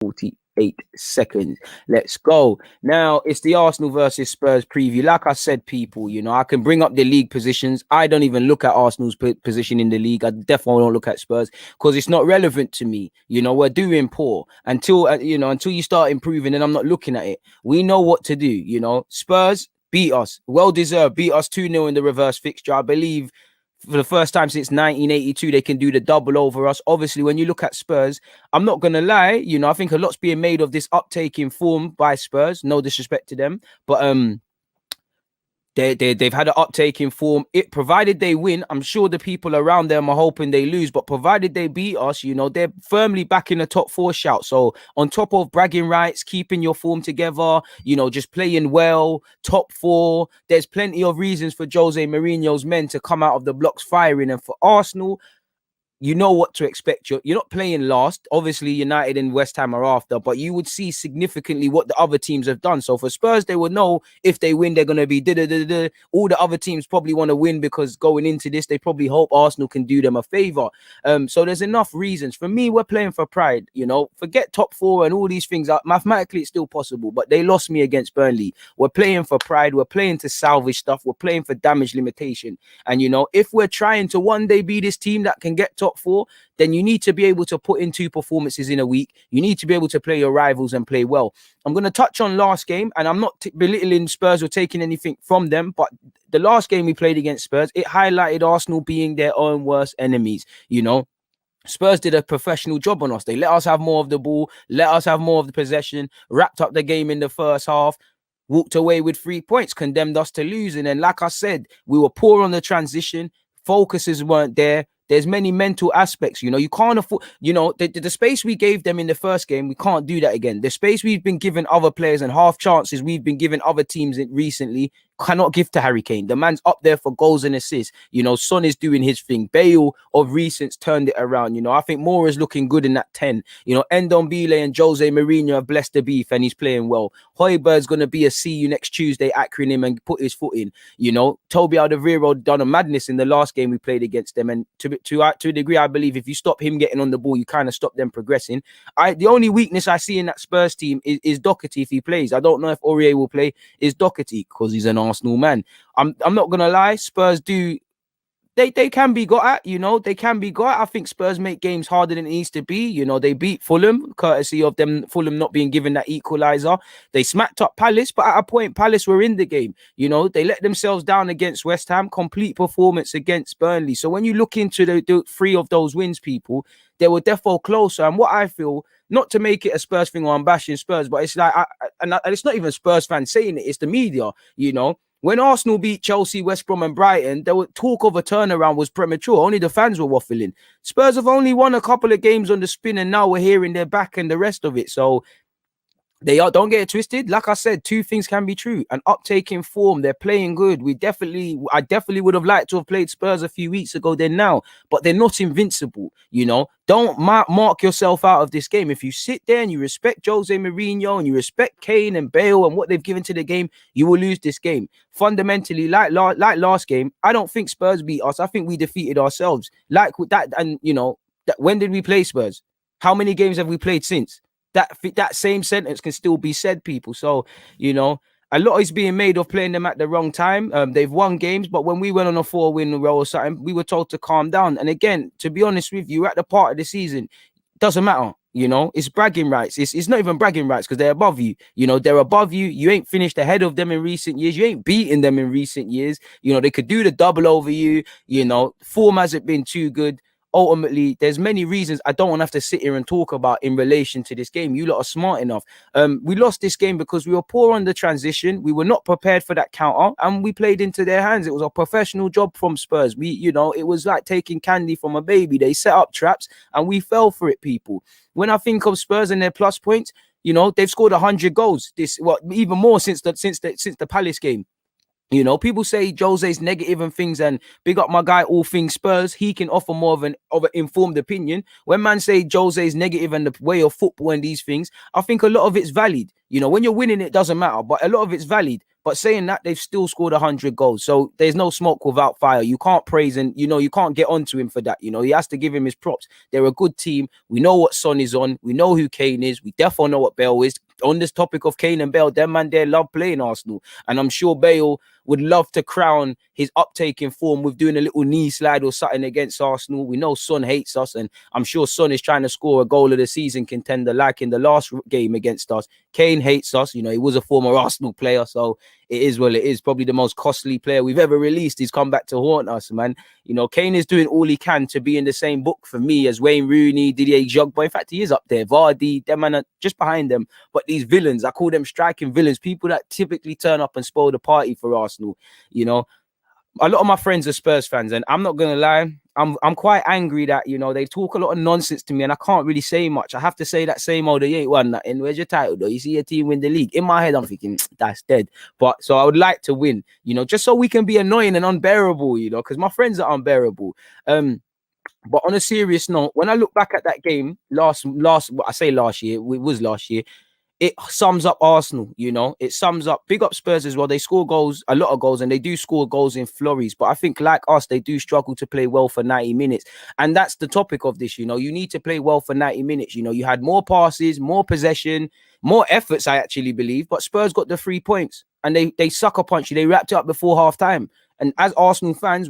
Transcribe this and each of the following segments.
48 seconds. Let's go. Now, it's the Arsenal versus Spurs preview. Like I said, people, I can bring up the league positions. I don't even look at Arsenal's position in the league. I definitely don't look at Spurs because it's not relevant to me. We're doing poor until you start improving, and I'm not looking at it. We know what to do. Spurs beat us. Well deserved. Beat us 2-0 in the reverse fixture. I believe for the first time since 1982, they can do the double over us. Obviously, when you look at Spurs, I'm not going to lie, I think a lot's being made of this uptake in form by Spurs. No disrespect to them. But they've had an uptake in form. It provided they win, I'm sure the people around them are hoping they lose, but provided they beat us, they're firmly back in the top 4 shout. So on top of bragging rights, keeping your form together, just playing well, top 4, there's plenty of reasons for Jose Mourinho's men to come out of the blocks firing. And for Arsenal, you know what to expect. You're not playing last. Obviously, United and West Ham are after, but you would see significantly what the other teams have done. So for Spurs, they would know if they win, they're going to be da-da-da-da. All the other teams probably want to win because going into this, they probably hope Arsenal can do them a favour. So there's enough reasons. For me, we're playing for pride. Forget top 4 and all these things. Mathematically, it's still possible, but they lost me against Burnley. We're playing for pride. We're playing to salvage stuff. We're playing for damage limitation. And, if we're trying to one day be this team that can get top 4, then you need to be able to put in 2 performances in a week. You need to be able to play your rivals and play well. I'm going to touch on last game, and I'm not belittling Spurs or taking anything from them, but the last game we played against Spurs, it highlighted Arsenal being their own worst enemies. Spurs did a professional job on us. They let us have more of the ball, let us have more of the possession, wrapped up the game in the first half, walked away with 3 points, condemned us to lose. And then, like I said, we were poor on the transition. Focuses weren't there. There's many mental aspects. You can't afford, the space we gave them in the first game, we can't do that again. The space we've been giving other players and half chances we've been giving other teams recently, cannot give to Harry Kane. The man's up there for goals and assists. Son is doing his thing. Bale of recent turned it around. I think Moore is looking good in that 10. Ndombele and Jose Mourinho have blessed the beef and he's playing well. Højbjerg's going to be a see you next Tuesday acronym and put his foot in. Toby Alderweireld done a madness in the last game we played against them. And to a degree, I believe if you stop him getting on the ball, you kind of stop them progressing. The only weakness I see in that Spurs team is Doherty if he plays. I don't know if Aurier will play. Is Doherty because he's an Arsenal man. I'm not gonna lie, Spurs do they can be got at, they can be got at. I think Spurs make games harder than it needs to be. They beat Fulham, courtesy of them, Fulham not being given that equalizer. They smacked up Palace, but at a point, Palace were in the game. They let themselves down against West Ham, complete performance against Burnley. So when you look into the 3 of those wins, people, they were defo closer. And what I feel, not to make it a Spurs thing or I'm bashing Spurs, but it's like, and it's not even Spurs fans saying it, it's the media, When Arsenal beat Chelsea, West Brom and Brighton, there was talk of a turnaround was premature. Only the fans were waffling. Spurs have only won a couple of games on the spin and now we're hearing they're back and the rest of it. So don't get it twisted. Like I said, 2 things can be true. An uptake in form. They're playing good. I definitely would have liked to have played Spurs a few weeks ago than now, but they're not invincible. Don't mark yourself out of this game. If you sit there and you respect Jose Mourinho and you respect Kane and Bale and what they've given to the game, you will lose this game. Fundamentally, like last game, I don't think Spurs beat us. I think we defeated ourselves. Like with that, and when did we play Spurs? How many games have we played since? That same sentence can still be said, people. So, a lot is being made of playing them at the wrong time. They've won games, but when we went on a 4-win row or something, we were told to calm down. And again, to be honest with you, at the part of the season, doesn't matter. It's bragging rights. It's not even bragging rights because they're above you. They're above you. You ain't finished ahead of them in recent years. You ain't beaten them in recent years. They could do the double over you. Form hasn't been too good. Ultimately, there's many reasons I don't want to have to sit here and talk about in relation to this game. You lot are smart enough. We lost this game because we were poor on the transition. We were not prepared for that counter and we played into their hands. It was a professional job from Spurs. It was like taking candy from a baby. They set up traps and we fell for it, people. When I think of Spurs and their plus points, they've scored 100 goals. Even more since the Palace game. People say Jose's negative and things, and big up my guy, all things Spurs. He can offer more of an informed opinion. When man say Jose's negative and the way of football and these things, I think a lot of it's valid. When you're winning, it doesn't matter, but a lot of it's valid. But saying that, they've still scored 100 goals. So there's no smoke without fire. You can't praise and, you can't get onto him for that. He has to give him his props. They're a good team. We know what Son is on. We know who Kane is. We definitely know what Bale is. On this topic of Kane and Bale, them man, they love playing Arsenal. And I'm sure Bale would love to crown his uptake in form with doing a little knee slide or something against Arsenal. We know Son hates us, and I'm sure Son is trying to score a goal of the season contender like in the last game against us. Kane hates us. He was a former Arsenal player, so it is what it is. Probably the most costly player we've ever released. He's come back to haunt us, man. Kane is doing all he can to be in the same book for me as Wayne Rooney, Didier Drogba. In fact, he is up there. Vardy, them man are just behind them. But these villains, I call them striking villains, people that typically turn up and spoil the party for Arsenal. A lot of my friends are Spurs fans, and I'm not gonna lie, I'm quite angry that they talk a lot of nonsense to me, and I can't really say much. I have to say that same old, you ain't won nothing. Where's your title though? You see your team win the league. In my head, I'm thinking that's dead. But so I would like to win, just so we can be annoying and unbearable, because my friends are unbearable. But on a serious note, when I look back at that game last year, it was last year. It sums up Arsenal, it sums up, big up Spurs as well. They score goals, a lot of goals, and they do score goals in flurries. But I think like us, they do struggle to play well for 90 minutes. And that's the topic of this, you need to play well for 90 minutes. You had more passes, more possession, more efforts, I actually believe. But Spurs got the 3 points and they sucker punch you. They wrapped it up before half time. And as Arsenal fans,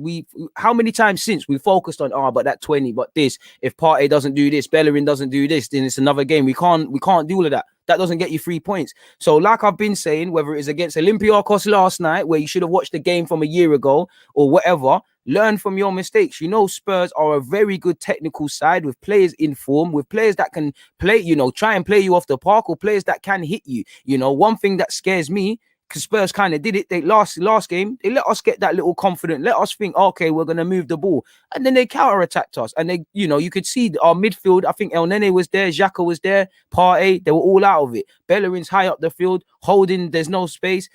how many times since we focused on, but that 20, but this, if Partey doesn't do this, Bellerin doesn't do this, then it's another game. We can't do all of that. That doesn't get you 3 points. So like I've been saying, whether it's against Olympiacos last night, where you should have watched the game from a year ago or whatever, learn from your mistakes. Spurs are a very good technical side with players in form, with players that can play, try and play you off the park, or players that can hit you. One thing that scares me, because Spurs kind of did it. They last game, they let us get that little confident, let us think, okay, we're gonna move the ball, and then they counter-attacked us. And they, you could see our midfield. I think El Nene was there, Xhaka was there, Partey. They were all out of it. Bellerin's high up the field, holding. There's no space.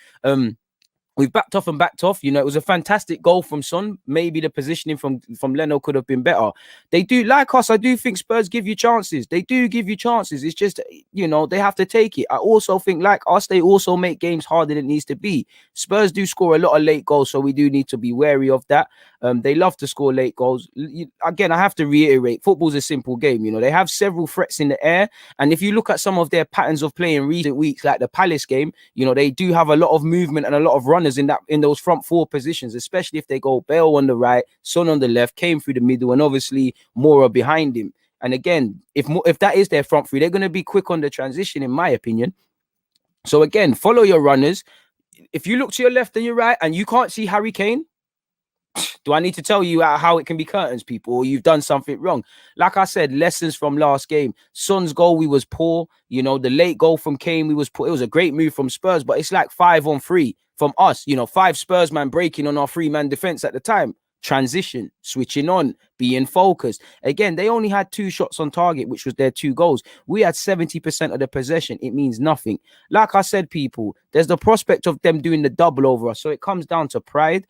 We've backed off. It was a fantastic goal from Son. Maybe the positioning from Leno could have been better. They do, like us, I do think Spurs give you chances. They do give you chances. It's just, they have to take it. I also think, like us, they also make games harder than it needs to be. Spurs do score a lot of late goals, so we do need to be wary of that. They love to score late goals. Again, I have to reiterate, football's a simple game. They have several threats in the air. And if you look at some of their patterns of play in recent weeks, like the Palace game, they do have a lot of movement and a lot of run in those front four positions, especially if they go Bale on the right, Son on the left, Kane through the middle, and obviously Moura behind him. And again, if that is their front three, they're going to be quick on the transition, in my opinion. So again, follow your runners. If you look to your left and your right and you can't see Harry Kane, do I need to tell you how it can be curtains, people, or you've done something wrong? Like I said, lessons from last game. Son's goal, we was poor. The late goal from Kane, we was poor. It was a great move from Spurs, but it's like 5-on-3 from us. 5 Spurs man breaking on our 3-man defense at the time. Transition, switching on, being focused. Again, they only had 2 shots on target, which was their 2 goals. We had 70% of the possession. It means nothing. Like I said, people, there's the prospect of them doing the double over us. So it comes down to pride.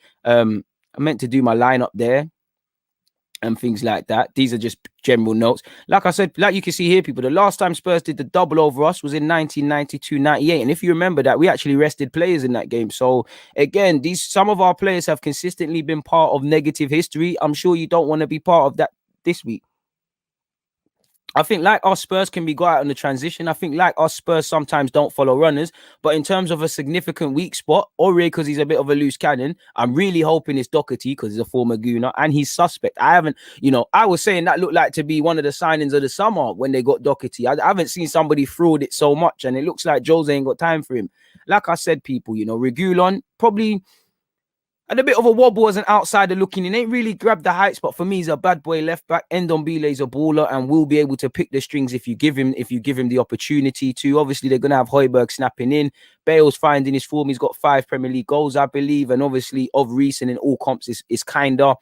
I meant to do my lineup there and things like that. These are just general notes. Like I said, like you can see here, people, the last time Spurs did the double over us was in 1992-98. And if you remember that, we actually rested players in that game. So again, some of our players have consistently been part of negative history. I'm sure you don't want to be part of that this week. I think like our Spurs can be go out on the transition. I think like our Spurs sometimes don't follow runners. But in terms of a significant weak spot, Aurier, because he's a bit of a loose cannon, I'm really hoping it's Doherty because he's a former Gooner and he's suspect. I was saying that looked like to be one of the signings of the summer when they got Doherty. I haven't seen somebody fraud it so much, and it looks like Jose ain't got time for him. Like I said, people, Reguilon probably had a bit of a wobble as an outsider looking in. Ain't really grabbed the heights, but for me, he's a bad boy left back. Ndombele's a baller and will be able to pick the strings if you give him the opportunity to. Obviously, they're gonna have Højbjerg snapping in. Bale's finding his form. He's got 5 Premier League goals, I believe, and obviously of recent in all comps is kinda.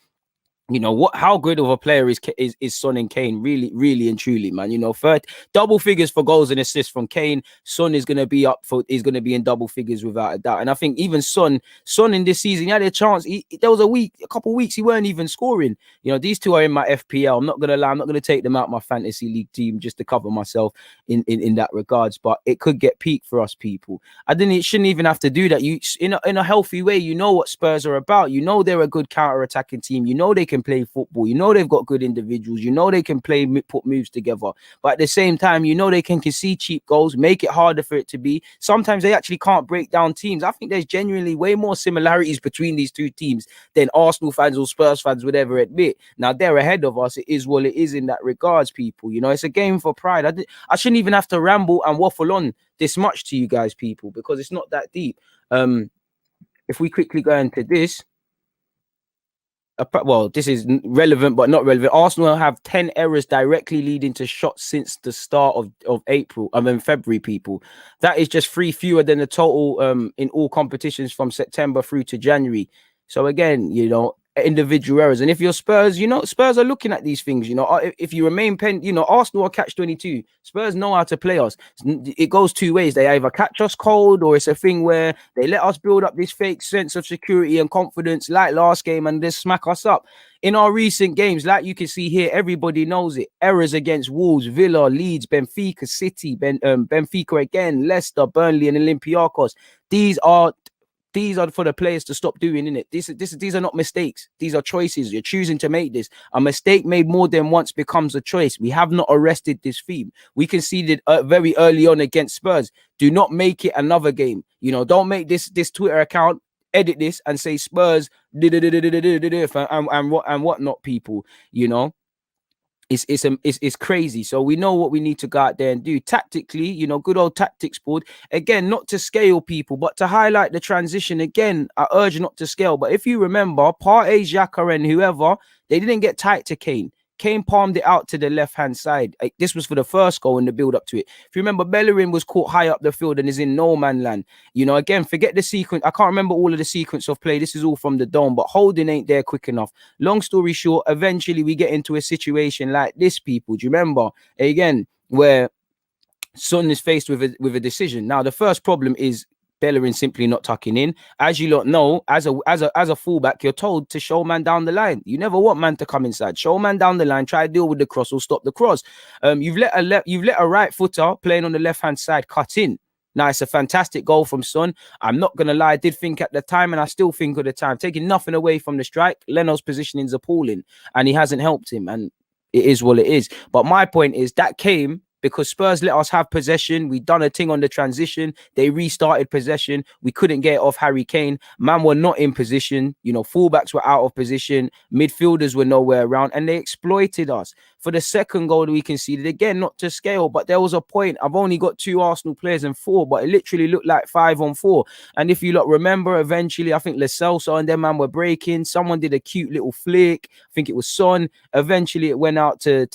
You know what? How good of a player is Son and Kane? Really, really and truly, man. You know, third double figures for goals and assists from Kane. Son is going to be is going to be in double figures without a doubt. And I think even Son in this season, he had a chance. There was a couple of weeks he weren't even scoring. You know, these two are in my FPL. I'm not going to lie. I'm not going to take them out my fantasy league team just to cover myself in that regards. But it could get peak for us people. It shouldn't even have to do that. You in a healthy way. You know what Spurs are about. You know they're a good counter-attacking team. You know they can play football. You know they've got good individuals. You know they can put moves together. But at the same time, you know they can concede cheap goals, make it harder for it to be. Sometimes they actually can't break down teams. I think there's genuinely way more similarities between these two teams than Arsenal fans or Spurs fans would ever admit. Now they're ahead of us. It is what it is in that regards, people. You know, it's a game for pride. I shouldn't even have to ramble and waffle on this much to you guys, people, because it's not that deep. If we quickly go into this, well, this is relevant but not relevant. Arsenal have 10 errors directly leading to shots since the start of April. February, people. That is just 3 fewer than the total in all competitions from September through to January. So again, you know, individual errors. And if you're Spurs, you know, Spurs are looking at these things. You know, if you remain you know, Arsenal are catch 22. Spurs know how to play us. It goes two ways. They either catch us cold, or it's a thing where they let us build up this fake sense of security and confidence like last game and just smack us up. In our recent games, like you can see here, everybody knows it. Errors against Wolves, Villa, Leeds, Benfica, City, Benfica again, Leicester, Burnley and Olympiacos. These are for the players to stop doing, innit? These are not mistakes. These are choices. You're choosing to make this. A mistake made more than once becomes a choice. We have not arrested this theme. We conceded very early on against Spurs. Do not make it another game. You know, don't make this Twitter account, edit this and say Spurs and whatnot, people. You know. It's crazy. So we know what we need to go out there and do tactically, you know, good old tactics board. Again, not to scale people, but to highlight the transition. Again, I urge not to scale. But if you remember, Partey, Xhaka and whoever, they didn't get tight to Kane. Kane palmed it out to the left-hand side. This was for the first goal in the build-up to it. If you remember, Bellerin was caught high up the field and is in no man land. You know, again, forget the sequence. I can't remember all of the sequence of play. This is all from the dome, but holding ain't there quick enough. Long story short, eventually we get into a situation like this, people. Do you remember? Again, where Son is faced with a decision. Now, the first problem is Bellerin simply not tucking in. As you lot know, as a fullback, you're told to show man down the line. You never want man to come inside. Show man down the line. Try to deal with the cross or stop the cross. You've let a right footer playing on the left hand side cut in. Now, it's a fantastic goal from Son. I'm not going to lie. I did think at the time, and I still think at the time, taking nothing away from the strike, Leno's positioning is appalling, and he hasn't helped him, and it is what it is. But my point is that came because Spurs let us have possession. We done a thing on the transition. They restarted possession. We couldn't get it off Harry Kane. Man were not in position. You know, fullbacks were out of position. Midfielders were nowhere around, and they exploited us. For the second goal that we conceded, again, not to scale, but there was a point. I've only got 2 Arsenal players and 4, but it literally looked like 5 on 4. And if you lot remember, eventually, I think Lo Celso and their man were breaking. Someone did a cute little flick. I think it was Son. Eventually, it went out to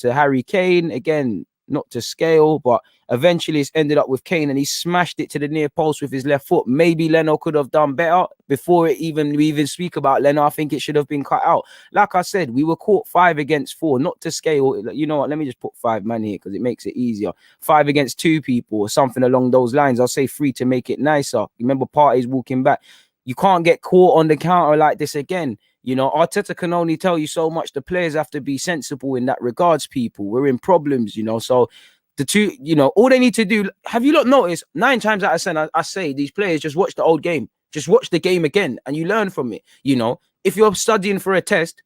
Harry Kane. Again, not to scale, but eventually it's ended up with Kane and he smashed it to the near post with his left foot. Maybe Leno could have done better. Before we even speak about Leno, I think it should have been cut out. Like I said, we were caught 5 against 4, not to scale. You know what? Let me just put 5 man here because it makes it easier. 5 against 2 people or something along those lines. I'll say 3 to make it nicer. Remember, Partey's walking back. You can't get caught on the counter like this again. You know, Arteta can only tell you so much. The players have to be sensible in that regards, people. We're in problems, you know. So the two, you know, all they need to do, have you not noticed 9 times out of 10, I say these players just watch the old game. Just watch the game again and you learn from it. You know, if you're studying for a test,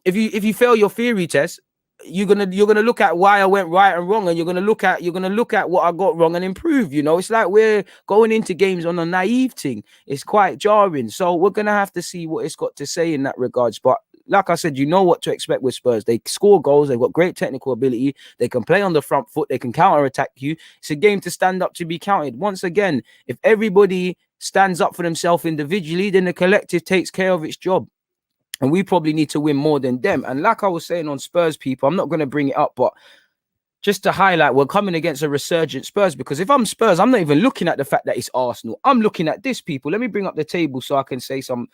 if you fail your theory test, you're gonna look at why I went right and wrong, and you're gonna look at what I got wrong and improve. You know, it's like we're going into games on a naive thing. It's quite jarring. So we're gonna have to see what it's got to say in that regards. But like I said, you know what to expect with Spurs. They score goals. They've got great technical ability. They can play on the front foot. They can counter-attack you. It's a game to stand up to be counted. Once again, if everybody stands up for themselves individually, then the collective takes care of its job. And we probably need to win more than them. And like I was saying on Spurs, people, I'm not going to bring it up, but just to highlight, we're coming against a resurgent Spurs, because if I'm Spurs, I'm not even looking at the fact that it's Arsenal. I'm looking at this, people. Let me bring up the table so I can say some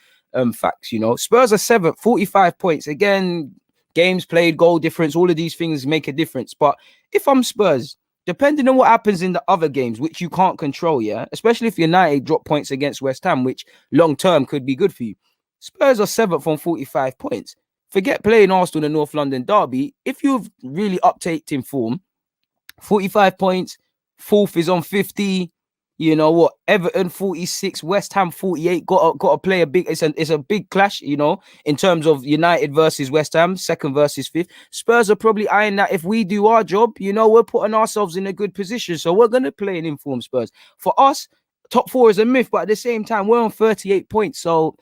facts, you know. Spurs are 7th, 45 points. Again, games played, goal difference, all of these things make a difference. But if I'm Spurs, depending on what happens in the other games, which you can't control, yeah, especially if United drop points against West Ham, which long term could be good for you. Spurs are 7th on 45 points. Forget playing Arsenal in the North London derby. If you've really uptaked in form, 45 points, 4th is on 50. You know what? Everton 46, West Ham 48. Got to play a big. It's a big clash. You know, in terms of United versus West Ham, 2nd versus 5th. Spurs are probably eyeing that. If we do our job, you know, we're putting ourselves in a good position. So we're gonna play an informed Spurs. For us, top 4 is a myth, but at the same time, we're on 38 points. So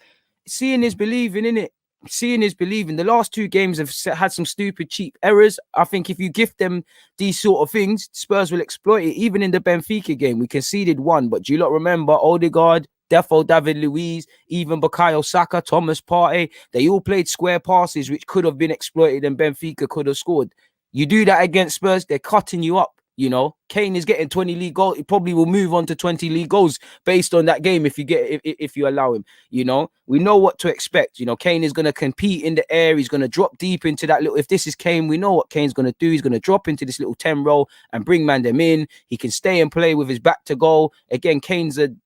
seeing is believing, in it. Seeing is believing. The last 2 games have had some stupid, cheap errors. I think if you gift them these sort of things, Spurs will exploit it. Even in the Benfica game, we conceded 1. But do you not remember Odegaard, Defo, David Luiz, even Bukayo Saka, Thomas Partey? They all played square passes, which could have been exploited and Benfica could have scored. You do that against Spurs, they're cutting you up. You know, Kane is getting 20 league goals. He probably will move on to 20 league goals based on that game if you allow him. You know, we know what to expect. You know, Kane is going to compete in the air. He's going to drop deep into that little. If this is Kane, we know what Kane's going to do. He's going to drop into this little 10 roll and bring man them in. He can stay and play with his back to goal. Again, Kane's in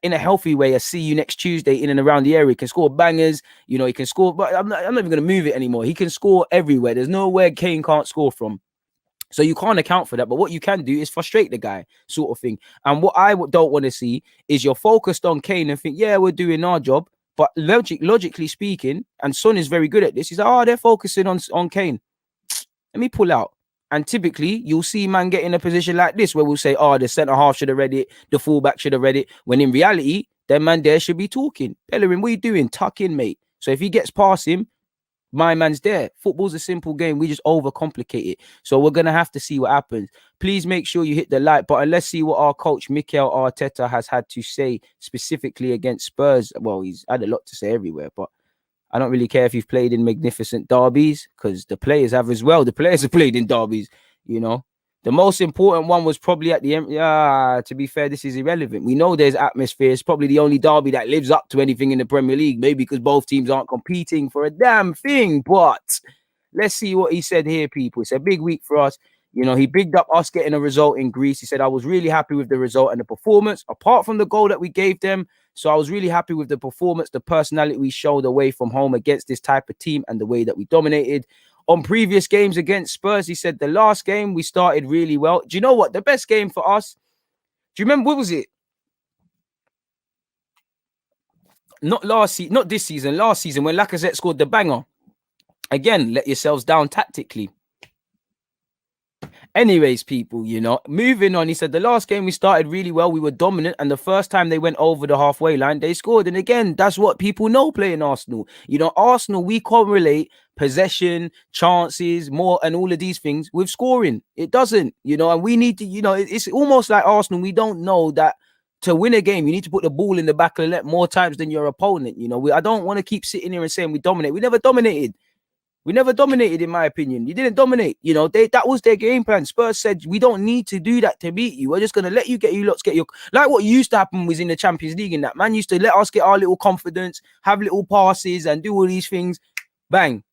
a healthy way, I see you next Tuesday in and around the area. He can score bangers, you know, he can score, but I'm not even going to move it anymore. He can score everywhere. There's nowhere Kane can't score from. So you can't account for that. But what you can do is frustrate the guy, sort of thing. And what I don't want to see is you're focused on Kane and think, yeah, we're doing our job. But logically speaking, and Son is very good at this, he's like, oh, they're focusing on Kane. Let me pull out. And typically, you'll see man get in a position like this where we'll say, oh, the centre-half should have read it, the fullback should have read it. When in reality, that man there should be talking. Bellerin, what are you doing? Tuck in, mate. So if he gets past him, my man's there. Football's a simple game. We just overcomplicate it. So we're going to have to see what happens. Please make sure you hit the like button. Let's see what our coach, Mikel Arteta, has had to say specifically against Spurs. Well, he's had a lot to say everywhere, but I don't really care if you've played in magnificent derbies because the players have as well. The players have played in derbies, you know. The most important one was probably at the end. To be fair, this is irrelevant. We know there's atmosphere. It's probably the only derby that lives up to anything in the Premier League. Maybe because both teams aren't competing for a damn thing. But let's see what he said here, people. It's a big week for us. You know, he bigged up us getting a result in Greece. He said, I was really happy with the result and the performance, apart from the goal that we gave them. So I was really happy with the performance, the personality we showed away from home against this type of team and the way that we dominated. On previous games against Spurs, he said the last game we started really well. Do you know what? The best game for us, do you remember, what was it? Not this season, last season when Lacazette scored the banger. Again, let yourselves down tactically. Anyways, people, you know, moving on. He said the last game we started really well. We were dominant. And the first time they went over the halfway line, they scored. And again, that's what people know playing Arsenal. You know, Arsenal, we correlate possession, chances, more, and all of these things with scoring. It doesn't, you know, and we need to, you know, it's almost like Arsenal. We don't know that to win a game, you need to put the ball in the back of the net more times than your opponent. You know, I don't want to keep sitting here and saying we dominate. We never dominated. We never dominated, in my opinion. You didn't dominate. You know, that was their game plan. Spurs said, we don't need to do that to beat you. We're just going to let you lots get your... Like what used to happen was in the Champions League in that. Man used to let us get our little confidence, have little passes and do all these things. Bang.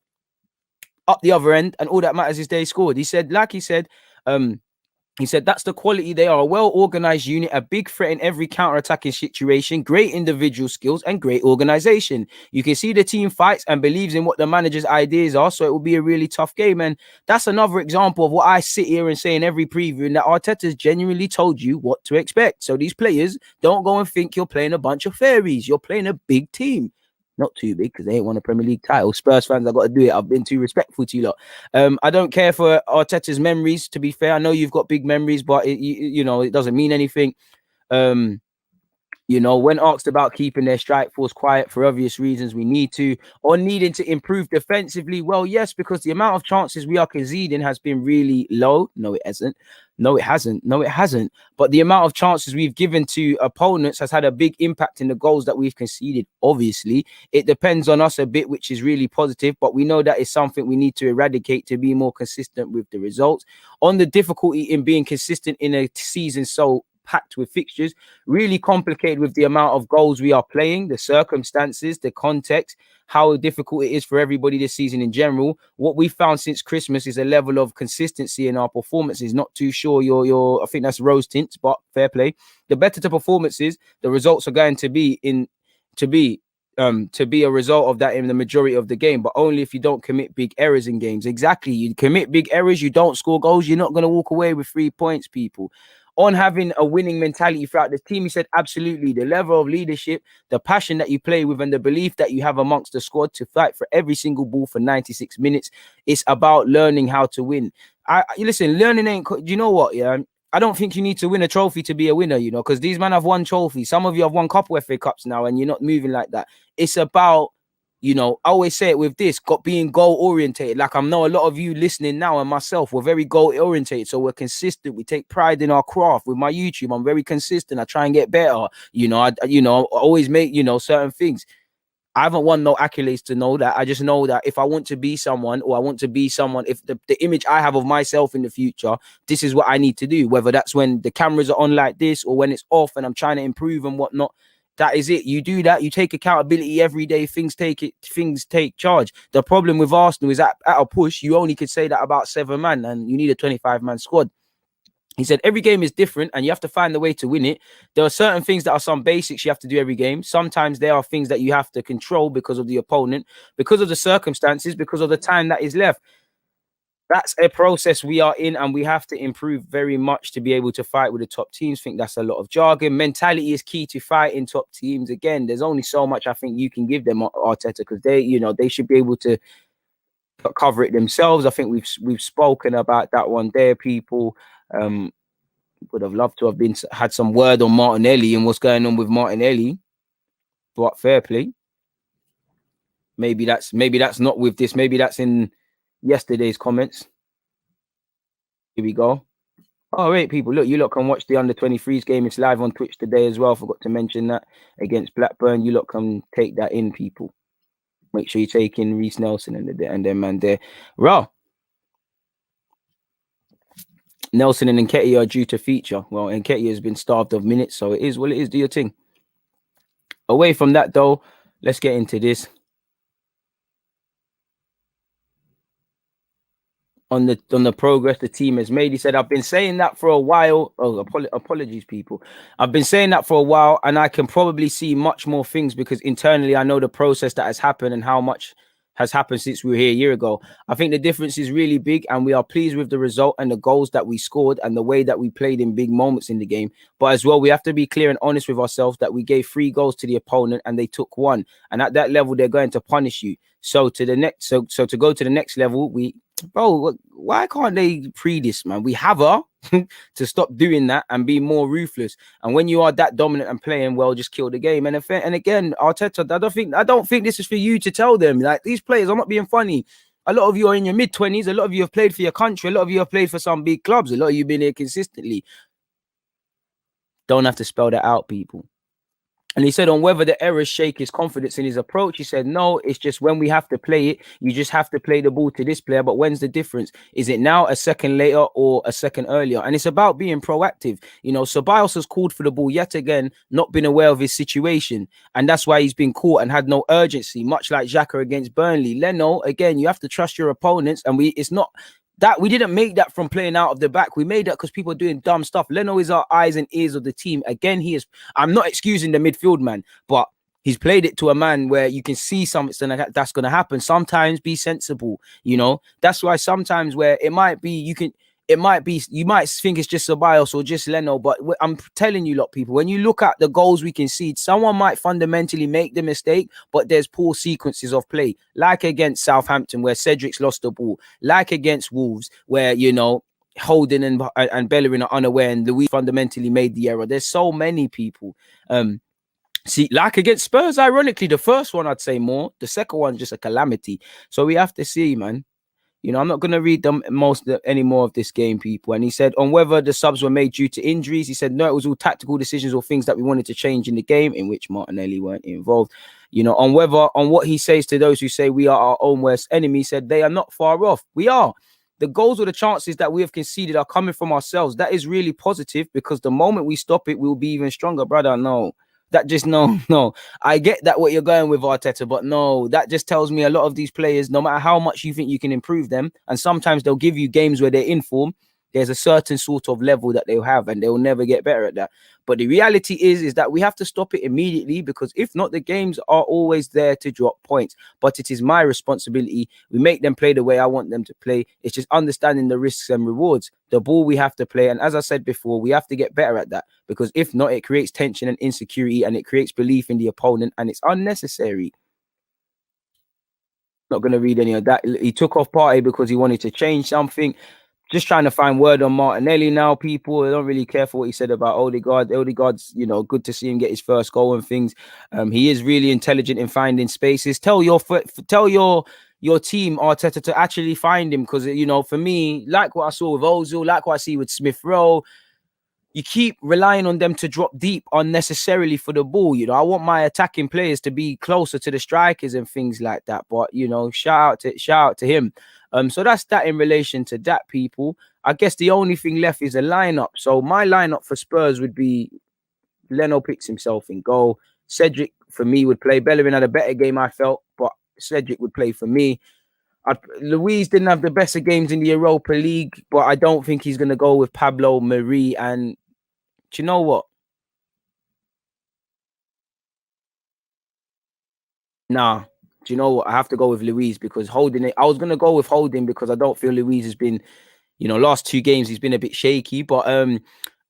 Up the other end. And all that matters is they scored. He said, he said, that's the quality. They are a well-organized unit, a big threat in every counter-attacking situation, great individual skills and great organization. You can see the team fights and believes in what the manager's ideas are, so it will be a really tough game. And that's another example of what I sit here and say in every preview, and that Arteta's genuinely told you what to expect. So these players, don't go and think you're playing a bunch of fairies. You're playing a big team. Not too big because they ain't won a Premier League title. Spurs fans, I've got to do it. I've been too respectful to you lot. I don't care for Arteta's memories, to be fair. I know you've got big memories, but you know, it doesn't mean anything. You know, when asked about keeping their strike force quiet for obvious reasons, we need to, or needing to improve defensively. Well, yes, because the amount of chances we are conceding has been really low. No, it hasn't. No, it hasn't. No, it hasn't. But the amount of chances we've given to opponents has had a big impact in the goals that we've conceded. Obviously, it depends on us a bit, which is really positive. But we know that is something we need to eradicate to be more consistent with the results. On the difficulty in being consistent in a season so packed with fixtures, really complicated with the amount of goals we are playing, the circumstances, the context, how difficult it is for everybody this season in general. What we found since Christmas is a level of consistency in our performances. Not too sure I think that's rose tints, but fair play. The better the performances, the results are going to be to be a result of that in the majority of the game, but only if you don't commit big errors in games. Exactly. You commit big errors, you don't score goals, you're not going to walk away with 3 points, people. On having a winning mentality throughout the team, he said absolutely. The level of leadership, the passion that you play with, and the belief that you have amongst the squad to fight for every single ball for 96 minutes. It's about learning how to win. Listen, learning ain't. Do you know what? Yeah, I don't think you need to win a trophy to be a winner, because these men have won trophies. Some of you have won couple FA Cups now, and you're not moving like that. It's about, I always say it with this, being goal orientated. Like I know a lot of you listening now and myself, we're very goal orientated. So we're consistent. We take pride in our craft. With my YouTube, I'm very consistent. I try and get better. I always make, certain things. I haven't won no accolades to know that. I just know that if I want to be someone, if the image I have of myself in the future, this is what I need to do. Whether that's when the cameras are on like this or when it's off and I'm trying to improve and whatnot. That is it. You do that. You take accountability every day. Things take charge. The problem with Arsenal is at a push, you only could say that about 7 man and you need a 25-man squad. He said every game is different and you have to find the way to win it. There are certain things that are some basics you have to do every game. Sometimes there are things that you have to control because of the opponent, because of the circumstances, because of the time that is left. That's a process we are in, and we have to improve very much to be able to fight with the top teams. I think that's a lot of jargon. Mentality is key to fighting top teams. Again, there's only so much I think you can give them, Arteta, because they should be able to cover it themselves. I think we've spoken about that one there, people. Would have loved to have had some word on Martinelli and what's going on with Martinelli, but fair play. Maybe that's not with this. Maybe that's in yesterday's comments. Here we go. All right, people. Look, you lot can watch the under-23s game. It's live on Twitch today as well. Forgot to mention that against Blackburn. You lot can take that in, people. Make sure you take in Reece Nelson and their man there. Raw. Nelson and Nketiah are due to feature. Well, Nketiah has been starved of minutes, so it is what it is. Do your thing. Away from that, though, let's get into this. On the progress the team has made. He said, I've been saying that for a while. Oh, apologies, people. I've been saying that for a while, and I can probably see much more things because internally I know the process that has happened and how much has happened since we were here a year ago. I think the difference is really big, and we are pleased with the result and the goals that we scored and the way that we played in big moments in the game. But as well, we have to be clear and honest with ourselves that we gave 3 goals to the opponent and they took 1. And at that level, they're going to punish you. So to go to the next level, why can't they pre this, man? We have her to stop doing that and be more ruthless. And when you are that dominant and playing well, just kill the game. And again, Arteta, I don't think this is for you to tell them. Like, these players, I'm not being funny. A lot of you are in your mid-20s. A lot of you have played for your country. A lot of you have played for some big clubs. A lot of you have been here consistently. Don't have to spell that out, people. And he said on whether the errors shake his confidence in his approach, he said, no, it's just when we have to play it, you just have to play the ball to this player. But when's the difference? Is it now, a second later, or a second earlier? And it's about being proactive. Ceballos has called for the ball yet again, not been aware of his situation. And that's why he's been caught and had no urgency, much like Xhaka against Burnley. Leno, again, you have to trust your opponents. And it's not that we didn't make that from playing out of the back. We made that because people are doing dumb stuff. Leno is our eyes and ears of the team. Again, I'm not excusing the midfield man, but he's played it to a man where you can see something that's going to happen. Sometimes be sensible, That's why sometimes where you might think it's just Ceballos or just Leno, but I'm telling you, people, when you look at the goals we concede, someone might fundamentally make the mistake, but there's poor sequences of play, like against Southampton where Cedric's lost the ball, like against Wolves where, Holden and Bellerin are unaware and Luis fundamentally made the error. There's so many people. See, like against Spurs, ironically, the first one I'd say more, the second one just a calamity. So we have to see, man. I'm not going to read any more of this game, people. And he said on whether the subs were made due to injuries, he said, no, it was all tactical decisions or things that we wanted to change in the game in which Martinelli weren't involved. On what he says to those who say we are our own worst enemy, he said they are not far off. We are. the goals or the chances that we have conceded are coming from ourselves. That is really positive, because the moment we stop it, we'll be even stronger, brother. No, that just no. I get that what you're going with, Arteta, but no, that just tells me a lot of these players, no matter how much you think you can improve them, and sometimes they'll give you games where they're in form, there's a certain sort of level that they'll have, and they'll never get better at that. But the reality is that we have to stop it immediately, because if not, the games are always there to drop points. But it is my responsibility. We make them play the way I want them to play. It's just understanding the risks and rewards. The ball we have to play. And as I said before, we have to get better at that, because if not, it creates tension and insecurity, and it creates belief in the opponent, and it's unnecessary. Not going to read any of that. He took off Partey because he wanted to change something. Just trying to find word on Martinelli now, people. I don't really care for what he said about Odegaard. Odegaard's, good to see him get his first goal and things. He is really intelligent in finding spaces. Tell your team, Arteta, to actually find him, because, for me, like what I saw with Ozil, like what I see with Smith Rowe, you keep relying on them to drop deep unnecessarily for the ball. I want my attacking players to be closer to the strikers and things like that. But, shout out to him. So that's that in relation to that, people. I guess the only thing left is a lineup. So my lineup for Spurs would be Leno picks himself in goal. Cedric, for me, would play. Bellerin had a better game, I felt, but Cedric would play for me. Luis didn't have the best of games in the Europa League, but I don't think he's going to go with Pablo, Marie, and do you know what? Nah. Do you know what? I have to go with Luis, because Holding it. I was going to go with Holding because I don't feel Luis has been, last 2 games he's been a bit shaky, but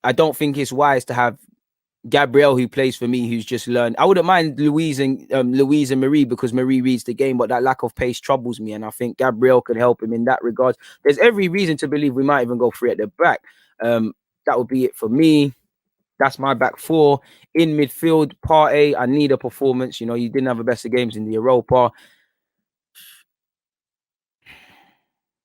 I don't think it's wise to have Gabriel, who plays for me, who's just learned. I wouldn't mind Luis and Marie, because Marie reads the game, but that lack of pace troubles me, and I think Gabriel can help him in that regard. There's every reason to believe we might even go 3 at the back. That would be it for me. That's my back 4. In midfield, Partey, I need a performance. You didn't have the best of games in the Europa.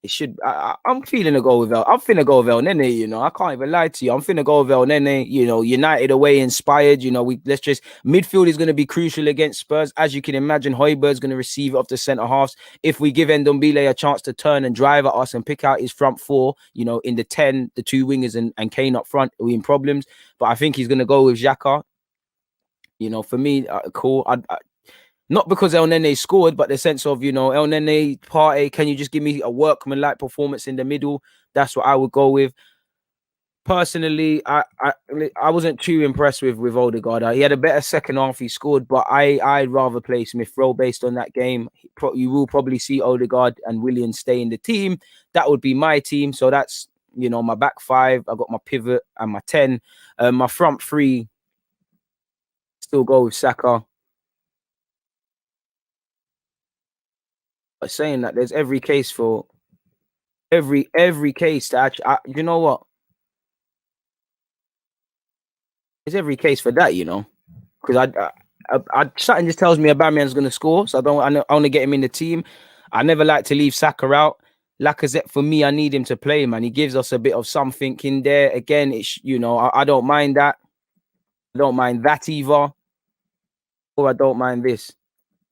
It should. I'm feeling to go with El. I'm finna go with El Nene. I can't even lie to you. I'm finna go with El Nene. United away, inspired. Let's just midfield is going to be crucial against Spurs, as you can imagine. Højbjerg's going to receive it off the centre halves. If we give Ndombele a chance to turn and drive at us and pick out his front 4, in the 10, the 2 wingers and Kane up front, we're in problems. But I think he's going to go with Xhaka. For me, cool. Not because El Nene scored, but the sense of, El Nene, Partey, can you just give me a workman-like performance in the middle? That's what I would go with. Personally, I wasn't too impressed with Odegaard. He had a better second half he scored, but I'd rather play Smith Rowe based on that game. You will probably see Odegaard and Willian stay in the team. That would be my team. So that's, my back 5. I got my pivot and my 10. My front 3, still go with Saka. But saying that, there's every case for every case to actually, you know what? There's every case for that, because something just tells me Aubameyang's going to score, so I want to get him in the team. I never like to leave Saka out. Lacazette, for me, I need him to play, man. He gives us a bit of something in there. Again, it's I don't mind that. I don't mind that either, or I don't mind this.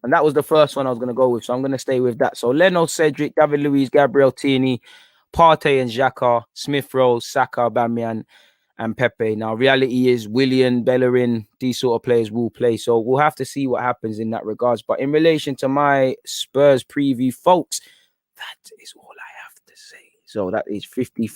And that was the first one I was going to go with, so I'm going to stay with that. So Leno, Cedric, David Luiz, Gabriel Tierney, Partey and Xhaka, Smith Rowe, Saka, Aubameyang, and Pepe. Now, reality is Willian, Bellerin, these sort of players will play. So we'll have to see what happens in that regards. But in relation to my Spurs preview, folks, that is all I have to say. So that is 53.